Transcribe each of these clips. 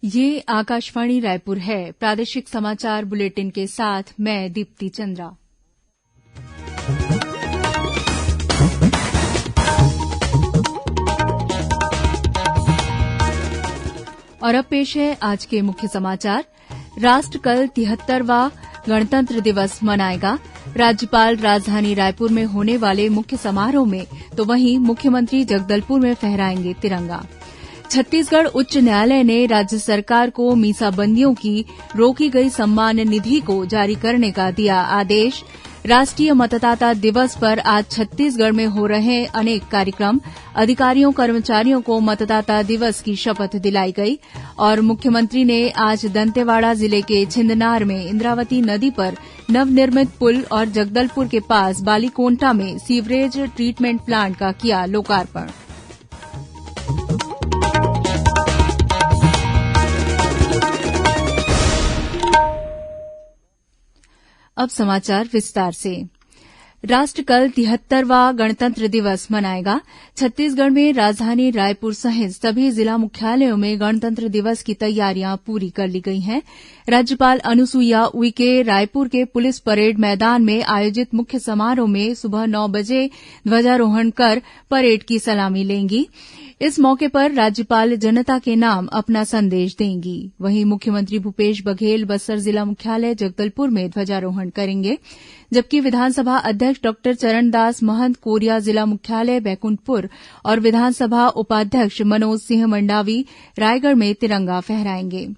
ये आकाशवाणी रायपुर है। प्रादेशिक समाचार बुलेटिन के साथ मैं दीप्ति चंद्रा। और अब पेश है आज के मुख्य समाचार। राष्ट्र कल 73वां गणतंत्र दिवस मनाएगा। राज्यपाल राजधानी रायपुर में होने वाले मुख्य समारोह में तो वहीं मुख्यमंत्री जगदलपुर में फहराएंगे तिरंगा। छत्तीसगढ़ उच्च न्यायालय ने राज्य सरकार को मीसाबंदियों की रोकी गई सम्मान निधि को जारी करने का दिया आदेश। राष्ट्रीय मतदाता दिवस पर आज छत्तीसगढ़ में हो रहे अनेक कार्यक्रम। अधिकारियों कर्मचारियों को मतदाता दिवस की शपथ दिलाई गई। और मुख्यमंत्री ने आज दंतेवाड़ा जिले के छिंदनार में इंद्रावती नदी पर नवनिर्मित पुल और जगदलपुर के पास बालीकोंटा में सीवरेज ट्रीटमेंट प्लांट का किया लोकार्पण। अब समाचार विस्तार से। राष्ट्र कल 73वां गणतंत्र दिवस मनाएगा। छत्तीसगढ़ में राजधानी रायपुर सहित सभी जिला मुख्यालयों में गणतंत्र दिवस की तैयारियां पूरी कर ली गई हैं। राज्यपाल अनुसुईया उइके रायपुर के पुलिस परेड मैदान में आयोजित मुख्य समारोह में सुबह 9 बजे ध्वजारोहण कर परेड की सलामी लेंगी। इस मौके पर राज्यपाल जनता के नाम अपना संदेश देंगी। वहीं मुख्यमंत्री भूपेश बघेल बस्तर जिला मुख्यालय जगदलपुर में ध्वजारोहण करेंगे, जबकि विधानसभा अध्यक्ष डॉक्टर चरणदास महंत कोरिया जिला मुख्यालय बैकुंठपुर और विधानसभा उपाध्यक्ष मनोज सिंह मंडावी रायगढ़ में तिरंगा फहराएंगे।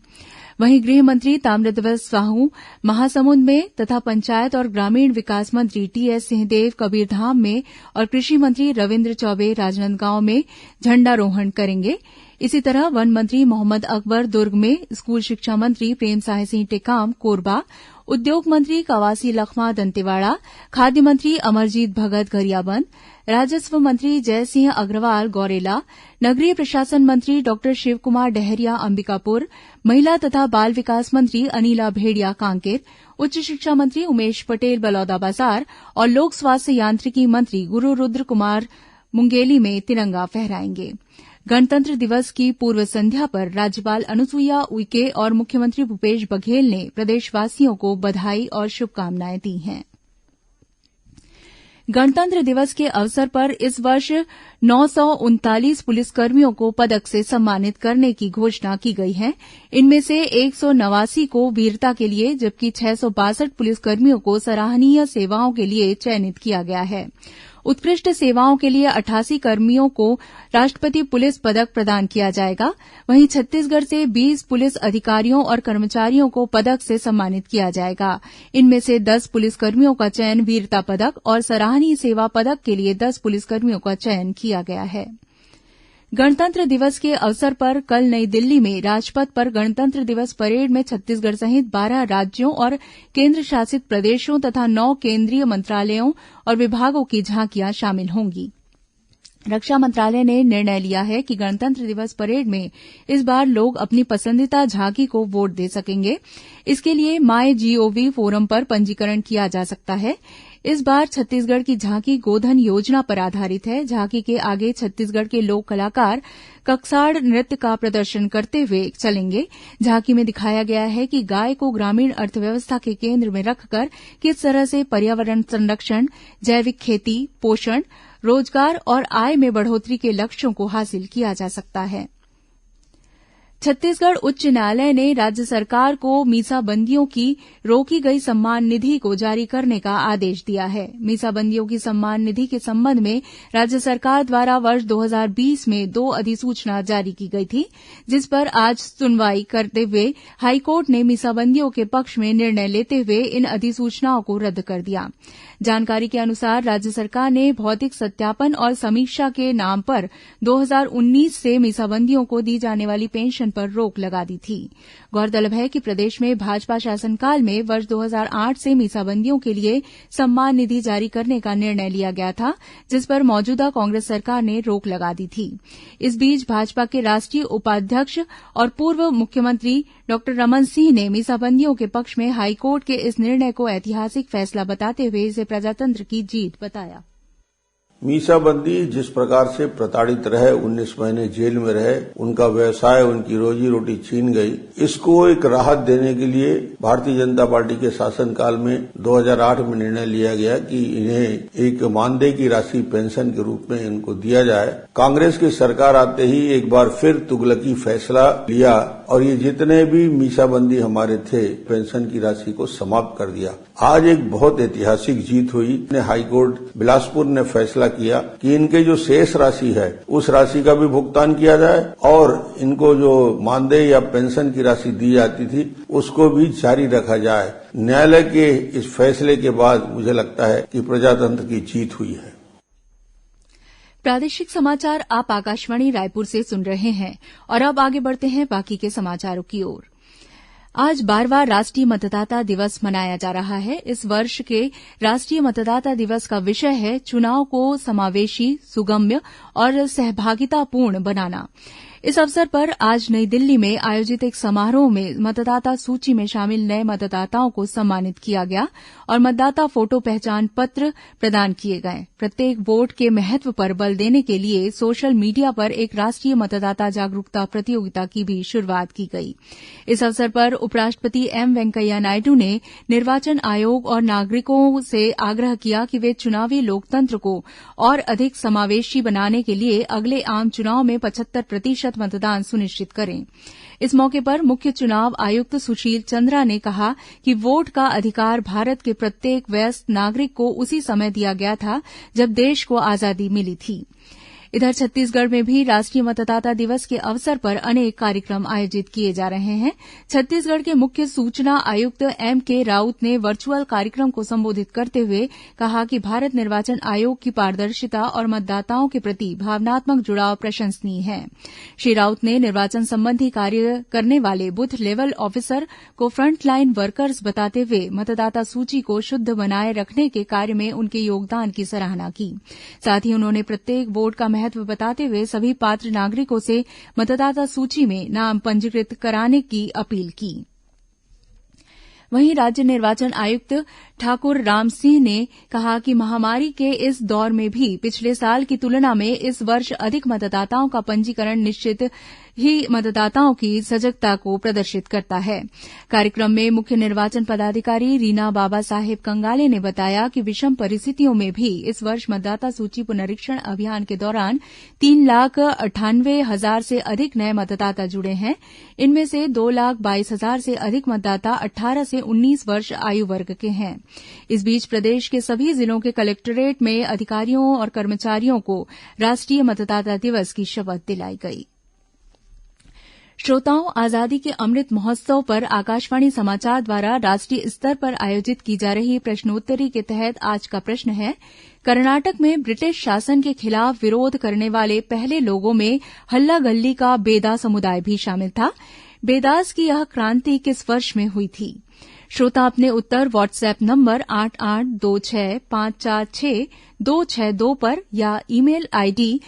वहीं गृह मंत्री ताम्रध्वज साहू महासमुंद में तथा पंचायत और ग्रामीण विकास मंत्री टीएस सिंहदेव कबीरधाम में और कृषि मंत्री रविन्द्र चौबे राजनांदगांव में झंडारोहण करेंगे। इसी तरह वन मंत्री मोहम्मद अकबर दुर्ग में, स्कूल शिक्षा मंत्री प्रेमसाय सिंह टेकाम कोरबा, उद्योग मंत्री कवासी लखमा दंतेवाड़ा, खाद्य मंत्री अमरजीत भगत गरियाबंद, राजस्व मंत्री जयसिंह अग्रवाल गौरेला, नगरीय प्रशासन मंत्री डॉक्टर शिवकुमार डहरिया अंबिकापुर, महिला तथा बाल विकास मंत्री अनिला भेड़िया कांकेर, उच्च शिक्षा मंत्री उमेश पटेल बलौदाबाजार और लोक स्वास्थ्य यांत्रिकी मंत्री गुरू रुद्र कुमार मुंगेली में तिरंगा फहराएंगे। गणतंत्र दिवस की पूर्व संध्या पर राज्यपाल अनुसुईया उइके और मुख्यमंत्री भूपेश बघेल ने प्रदेशवासियों को बधाई और शुभकामनाएं दी हैं। गणतंत्र दिवस के अवसर पर इस वर्ष 939 पुलिसकर्मियों को पदक से सम्मानित करने की घोषणा की गई है। इनमें से 189 को वीरता के लिए जबकि 662 पुलिसकर्मियों को सराहनीय सेवाओं के लिए चयनित किया गया है। उत्कृष्ट सेवाओं के लिए 88 कर्मियों को राष्ट्रपति पुलिस पदक प्रदान किया जाएगा। वहीं छत्तीसगढ़ से 20 पुलिस अधिकारियों और कर्मचारियों को पदक से सम्मानित किया जाएगा। इनमें से 10 पुलिसकर्मियों का चयन वीरता पदक और सराहनीय सेवा पदक के लिए 10 पुलिसकर्मियों का चयन किया गया है। गणतंत्र दिवस के अवसर पर कल नई दिल्ली में राजपथ पर गणतंत्र दिवस परेड में छत्तीसगढ़ सहित 12 राज्यों और केंद्र शासित प्रदेशों तथा 9 केंद्रीय मंत्रालयों और विभागों की झांकियां शामिल होंगी। रक्षा मंत्रालय ने निर्णय लिया है कि गणतंत्र दिवस परेड में इस बार लोग अपनी पसंदीदा झांकी को वोट दे सकेंगे। इसके लिए माय जीओवी फोरम पर पंजीकरण किया जा सकता है। इस बार छत्तीसगढ़ की झांकी गोधन योजना पर आधारित है। झांकी के आगे छत्तीसगढ़ के लोक कलाकार ककसाड़ नृत्य का प्रदर्शन करते हुए चलेंगे। झांकी में दिखाया गया है कि गाय को ग्रामीण अर्थव्यवस्था के केंद्र में रखकर किस तरह से पर्यावरण संरक्षण, जैविक खेती, पोषण, रोजगार और आय में बढ़ोतरी के लक्ष्यों को हासिल किया जा सकता है। छत्तीसगढ़ उच्च न्यायालय ने राज्य सरकार को मीसाबंदियों की रोकी गई सम्मान निधि को जारी करने का आदेश दिया है। मीसाबंदियों की सम्मान निधि के संबंध में राज्य सरकार द्वारा वर्ष 2020 में 2 अधिसूचना जारी की गई थी, जिस पर आज सुनवाई करते हुए हाईकोर्ट ने मीसाबंदियों के पक्ष में निर्णय लेते हुए इन अधिसूचनाओं को रद्द कर दिया। जानकारी के अनुसार राज्य सरकार ने भौतिक सत्यापन और समीक्षा के नाम पर 2019 से मीसाबंदियों को दी जाने वाली पेंशन पर रोक लगा दी थी। गौरतलब है कि प्रदेश में भाजपा शासनकाल में वर्ष 2008 से मीसाबंदियों के लिए सम्मान निधि जारी करने का निर्णय लिया गया था, जिस पर मौजूदा कांग्रेस सरकार ने रोक लगा दी थी। इस बीच भाजपा के राष्ट्रीय उपाध्यक्ष और पूर्व मुख्यमंत्री डॉक्टर रमन सिंह ने मीसाबंदियों के पक्ष में हाईकोर्ट के इस निर्णय को ऐतिहासिक फैसला बताते हुए इसे प्रजातंत्र की जीत बताया। मीसाबंदी जिस प्रकार से प्रताड़ित रहे, 19 महीने जेल में रहे, उनका व्यवसाय, उनकी रोजी रोटी छीन गई, इसको एक राहत देने के लिए भारतीय जनता पार्टी के शासनकाल में 2008 में निर्णय लिया गया कि इन्हें एक मानदेय की राशि पेंशन के रूप में इनको दिया जाए। कांग्रेस की सरकार आते ही एक बार फिर तुगलकी फैसला लिया और ये जितने भी मीसाबंदी हमारे थे, पेंशन की राशि को समाप्त कर दिया। आज एक बहुत ऐतिहासिक जीत हुई। हाईकोर्ट बिलासपुर ने फैसला किया कि इनके जो शेष राशि है उस राशि का भी भुगतान किया जाए और इनको जो मानदेय या पेंशन की राशि दी जाती थी उसको भी जारी रखा जाए। न्यायालय के इस फैसले के बाद मुझे लगता है कि प्रजातंत्र की जीत हुई है। प्रादेशिक समाचार आप आकाशवाणी रायपुर से सुन रहे हैं और अब आगे बढ़ते हैं बाकी के समाचारों की ओर। आज 12वां राष्ट्रीय मतदाता दिवस मनाया जा रहा है। इस वर्ष के राष्ट्रीय मतदाता दिवस का विषय है चुनाव को समावेशी, सुगम्य और सहभागितापूर्ण बनाना। इस अवसर पर आज नई दिल्ली में आयोजित एक समारोह में मतदाता सूची में शामिल नए मतदाताओं को सम्मानित किया गया और मतदाता फोटो पहचान पत्र प्रदान किए गए। प्रत्येक वोट के महत्व पर बल देने के लिए सोशल मीडिया पर एक राष्ट्रीय मतदाता जागरूकता प्रतियोगिता की भी शुरूआत की गई। इस अवसर पर उपराष्ट्रपति एम वेंकैया नायडू ने निर्वाचन आयोग और नागरिकों से आग्रह किया कि वे चुनावी लोकतंत्र को और अधिक समावेशी बनाने के लिए अगले आम चुनाव में 75% मतदान सुनिश्चित करें। इस मौके पर मुख्य चुनाव आयुक्त सुशील चंद्रा ने कहा कि वोट का अधिकार भारत के प्रत्येक वयस्क नागरिक को उसी समय दिया गया था जब देश को आजादी मिली थी। इधर छत्तीसगढ़ में भी राष्ट्रीय मतदाता दिवस के अवसर पर अनेक कार्यक्रम आयोजित किए जा रहे हैं। छत्तीसगढ़ के मुख्य सूचना आयुक्त एमके राउत ने वर्चुअल कार्यक्रम को संबोधित करते हुए कहा कि भारत निर्वाचन आयोग की पारदर्शिता और मतदाताओं के प्रति भावनात्मक जुड़ाव प्रशंसनीय है। श्री राउत ने निर्वाचन संबंधी कार्य करने वाले बूथ लेवल ऑफिसर को फ्रंटलाइन वर्कर्स बताते हुए मतदाता सूची को शुद्ध बनाए रखने के कार्य में उनके योगदान की सराहना की। साथ ही उन्होंने प्रत्येक वोट का महत्व बताते हुए सभी पात्र नागरिकों से मतदाता सूची में नाम पंजीकृत कराने की अपील की। वहीं राज्य निर्वाचन आयुक्त ठाकुर रामसिंह ने कहा कि महामारी के इस दौर में भी पिछले साल की तुलना में इस वर्ष अधिक मतदाताओं का पंजीकरण निश्चित ही मतदाताओं की सजगता को प्रदर्शित करता है। कार्यक्रम में मुख्य निर्वाचन पदाधिकारी रीना बाबा साहेब कंगाले ने बताया कि विषम परिस्थितियों में भी इस वर्ष मतदाता सूची पुनरीक्षण अभियान के दौरान 3,98,000 से अधिक नए मतदाता जुड़े हैं। इनमें से 2,22,000 से अधिक मतदाता 18 से 19 वर्ष आयु वर्ग के हैं। इस बीच प्रदेश के सभी जिलों के कलेक्टोरेट में अधिकारियों और कर्मचारियों को राष्ट्रीय मतदाता दिवस की शपथ दिलाई गई। श्रोताओं, आजादी के अमृत महोत्सव पर आकाशवाणी समाचार द्वारा राष्ट्रीय स्तर पर आयोजित की जा रही प्रश्नोत्तरी के तहत आज का प्रश्न है, कर्नाटक में ब्रिटिश शासन के खिलाफ विरोध करने वाले पहले लोगों में हल्ला गल्ली का बेदा समुदाय भी शामिल था। बेदास की यह क्रांति किस वर्ष में हुई थी? श्रोता अपने उत्तर व्हाट्सएप नंबर 8826546262 पर या ईमेल आईडी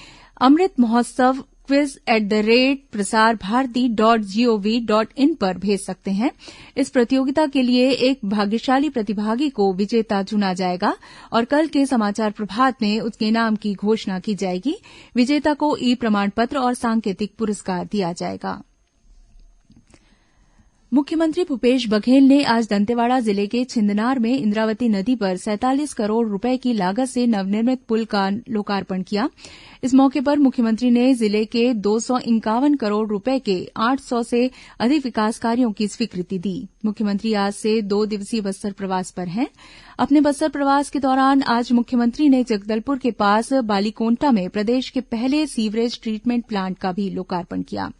amritmahotsav quiz@prasarbharati.gov.in पर भेज सकते हैं। इस प्रतियोगिता के लिए एक भाग्यशाली प्रतिभागी को विजेता चुना जाएगा और कल के समाचार प्रभात में उसके नाम की घोषणा की जाएगी। विजेता को ई प्रमाण पत्र और सांकेतिक पुरस्कार दिया जाएगा। मुख्यमंत्री भूपेश बघेल ने आज दंतेवाड़ा जिले के छिंदनार में इंद्रावती नदी पर 47 करोड़ रुपए की लागत से नवनिर्मित पुल का लोकार्पण किया। इस मौके पर मुख्यमंत्री ने जिले के 251 करोड़ रुपए के 800 से अधिक विकास कार्यों की स्वीकृति दी। मुख्यमंत्री आज से 2 दिवसीय बस्तर प्रवास पर हैं। अपने बस्तर प्रवास के दौरान आज मुख्यमंत्री ने जगदलपुर के पास बालीकोंटा में प्रदेश के पहले सीवरेज ट्रीटमेंट प्लांट का भी लोकार्पण किया।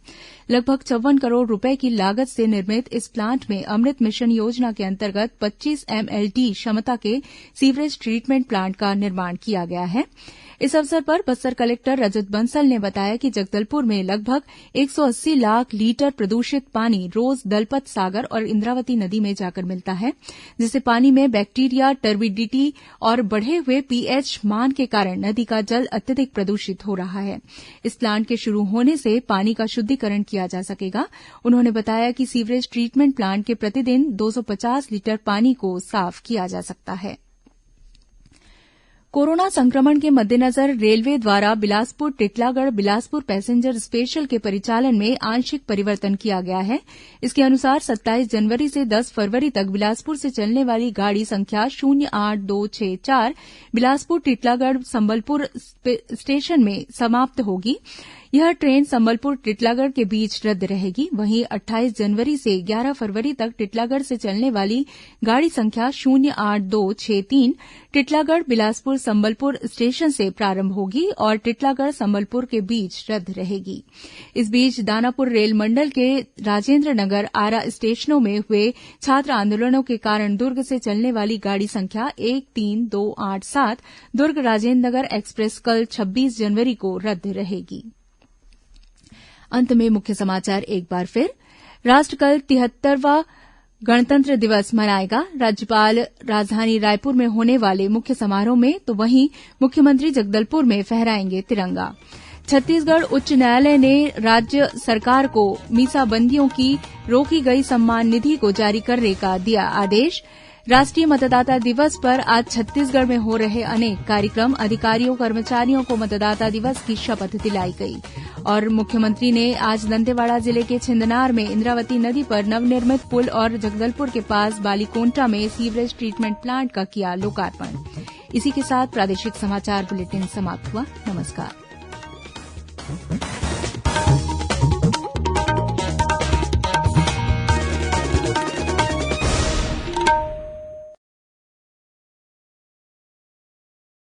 लगभग 54 करोड़ रुपए की लागत से निर्मित इस प्लांट में अमृत मिशन योजना के अंतर्गत 25 MLD क्षमता के सीवरेज ट्रीटमेंट प्लांट का निर्माण किया गया है। इस अवसर पर बस्तर कलेक्टर रजत बंसल ने बताया कि जगदलपुर में लगभग 180 लाख लीटर प्रदूषित पानी रोज दलपत सागर और इंद्रावती नदी में जाकर मिलता है, जिससे पानी में बैक्टीरिया, टर्बिडिटी और बढ़े हुए पीएच मान के कारण नदी का जल अत्यधिक प्रदूषित हो रहा है। इस प्लांट के शुरू होने से पानी का शुद्धिकरण किया जा सकेगा। उन्होंने बताया कि सीवरेज ट्रीटमेंट प्लांट के प्रतिदिन 250 लीटर पानी को साफ किया जा सकता है। कोरोना संक्रमण के मद्देनजर रेलवे द्वारा बिलासपुर टिटलागढ़ बिलासपुर पैसेंजर स्पेशल के परिचालन में आंशिक परिवर्तन किया गया है। इसके अनुसार 27 जनवरी से 10 फरवरी तक बिलासपुर से चलने वाली गाड़ी संख्या 08264 बिलासपुर टिटलागढ़ संबलपुर स्टेशन में समाप्त होगी। यह ट्रेन संबलपुर टिटलागढ़ के बीच रद्द रहेगी। वहीं 28 जनवरी से 11 फरवरी तक टिटलागढ़ से चलने वाली गाड़ी संख्या 08263 टिटलागढ़ बिलासपुर संबलपुर स्टेशन से प्रारंभ होगी और टिटलागढ़ संबलपुर के बीच रद्द रहेगी। इस बीच दानापुर रेल मंडल के राजेंद्र नगर आरा स्टेशनों में हुए छात्र आंदोलनों के कारण दुर्ग से चलने वाली गाड़ी संख्या 13287 दुर्ग राजेंद्र नगर एक्सप्रेस कल 26 जनवरी को रद्द रहेगी। अंत में मुख्य समाचार एक बार फिर। राष्ट्र कल 73वां गणतंत्र दिवस मनाएगा। राज्यपाल राजधानी रायपुर में होने वाले मुख्य समारोह में तो वहीं मुख्यमंत्री जगदलपुर में फहराएंगे तिरंगा। छत्तीसगढ़ उच्च न्यायालय ने राज्य सरकार को मीसाबंदियों की रोकी गई सम्मान निधि को जारी करने का दिया आदेश। राष्ट्रीय मतदाता दिवस पर आज छत्तीसगढ़ में हो रहे अनेक कार्यक्रम। अधिकारियों कर्मचारियों को मतदाता दिवस की शपथ दिलाई गई। और मुख्यमंत्री ने आज दंतेवाड़ा जिले के छिंदनार में इंद्रावती नदी पर नवनिर्मित पुल और जगदलपुर के पास बालीकोंटा में सीवरेज ट्रीटमेंट प्लांट का किया लोकार्पण। इसी के साथ प्रादेशिक समाचार बुलेटिन समाप्त हुआ। नमस्कार।